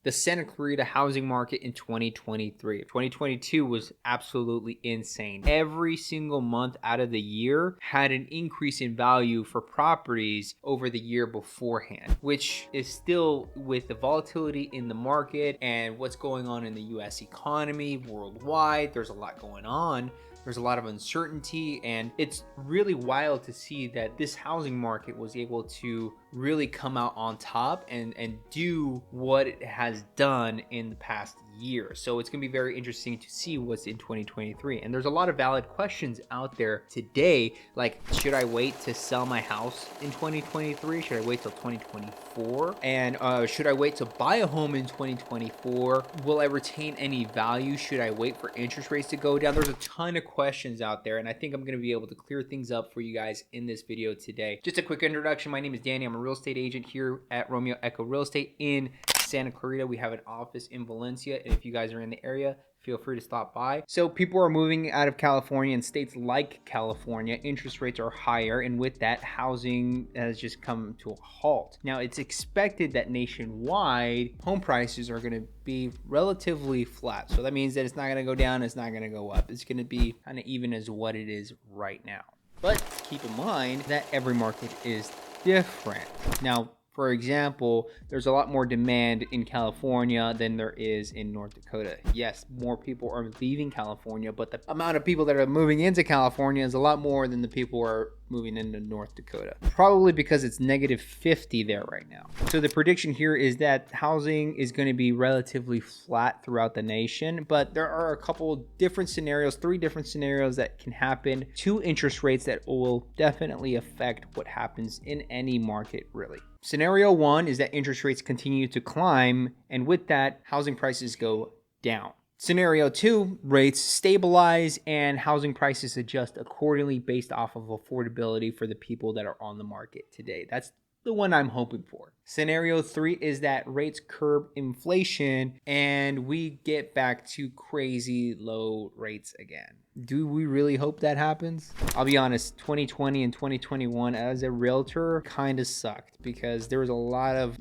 the Santa Clarita housing market in 2023. 2022 was absolutely insane. Every single month out of the year had an increase in value for properties over the year beforehand, which is still with the volatility in the market and what's going on in the US economy worldwide. There's a lot going on. There's a lot of uncertainty, and it's really wild to see that this housing market was able to really come out on top and do what it has done in the past year. So it's going to be very interesting to see what's in 2023. And there's a lot of valid questions out there today, like, should I wait to sell my house in 2023? Should I wait till 2024? And should I wait to buy a home in 2024? Will I retain any value? Should I wait for interest rates to go down? There's a ton of questions out there, and I think I'm going to be able to clear things up for you guys in this video today. Just a quick introduction. My name is Danny. I'm a real estate agent here at Romeo Echo Real Estate in Santa Clarita. We have an office in Valencia, and if you guys are in the area, feel free to stop by. So people are moving out of California, and states like California, interest rates are higher, and with that, housing has just come to a halt. Now, it's expected that nationwide home prices are going to be relatively flat. So that means that it's not going to go down, it's not going to go up. It's going to be kind of even as what it is right now. But keep in mind that every market is different. Now, for example, there's a lot more demand in California than there is in North Dakota. Yes, more people are leaving California, but the amount of people that are moving into California is a lot more than the people who are moving into North Dakota. Probably because it's -50 there right now. So the prediction here is that housing is going to be relatively flat throughout the nation, but there are a couple different scenarios, 3 different scenarios that can happen to interest rates that will definitely affect what happens in any market, really. Scenario 1 is that interest rates continue to climb, and with that, housing prices go down. Scenario 2, rates stabilize and housing prices adjust accordingly based off of affordability for the people that are on the market today. That's the one I'm hoping for. Scenario 3 is that rates curb inflation and we get back to crazy low rates again. Do we really hope that happens? I'll be honest, 2020 and 2021 as a realtor kind of sucked because there was a lot of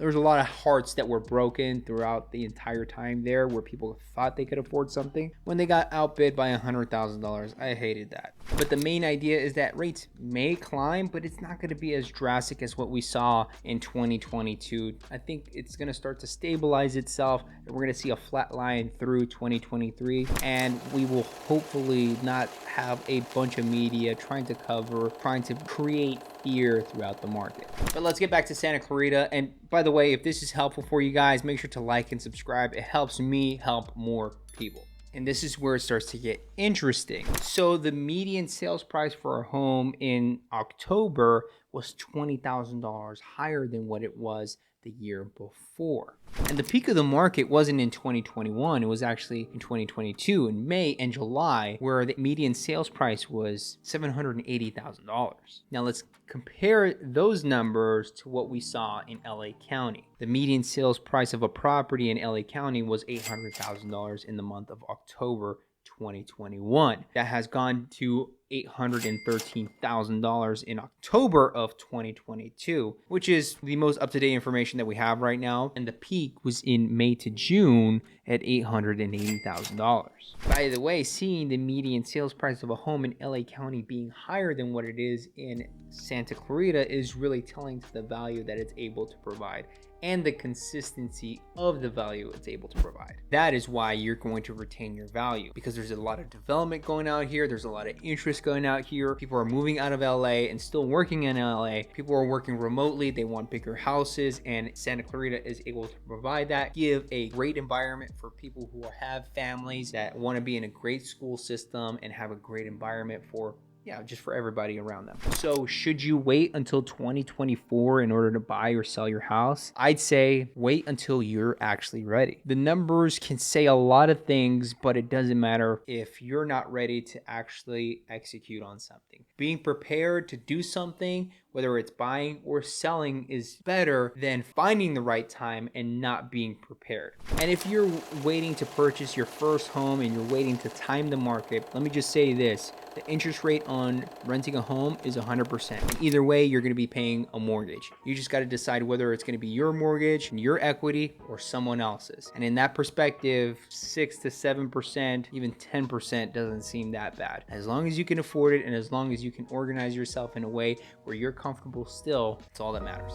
hearts that were broken throughout the entire time there where people thought they could afford something when they got outbid by $100,000. I hated that. But the main idea is that rates may climb, but it's not going to be as drastic as what we saw in 2022. I think it's going to start to stabilize itself, and we're going to see a flat line through 2023, and we will hopefully not have a bunch of media trying to create fear throughout the market. But let's get back to Santa Clarita. And by the way, if this is helpful for you guys, make sure to like and subscribe. It helps me help more people. And this is where it starts to get interesting. So the median sales price for a home in October was $20,000 higher than what it was the year before. And the peak of the market wasn't in 2021, it was actually in 2022 in May and July, where the median sales price was $780,000. Now let's compare those numbers to what we saw in LA County. The median sales price of a property in LA County was $800,000 in the month of October 2021. That has gone to $813,000 in October of 2022, which is the most up-to-date information that we have right now. And the peak was in May to June at $880,000. By the way, seeing the median sales price of a home in LA County being higher than what it is in Santa Clarita is really telling to the value that it's able to provide and the consistency of the value it's able to provide. That is why you're going to retain your value, because there's a lot of development going out here. There's a lot of interest going out here. People are moving out of LA and still working in LA. People are working remotely. They want bigger houses, and Santa Clarita is able to provide that, give a great environment for people who have families that want to be in a great school system and have a great environment for just for everybody around them. So should you wait until 2024 in order to buy or sell your house? I'd say wait until you're actually ready. The numbers can say a lot of things, but it doesn't matter if you're not ready to actually execute on something. Being prepared to do something, whether it's buying or selling, is better than finding the right time and not being prepared. And if you're waiting to purchase your first home and you're waiting to time the market, let me just say this: the interest rate on renting a home is 100%. Either way, you're going to be paying a mortgage. You just got to decide whether it's going to be your mortgage, your equity, or someone else's. And in that perspective, 6 to 7%, even 10% doesn't seem that bad. As long as you can afford it and as long as you can organize yourself in a way where you're comfortable still, it's all that matters.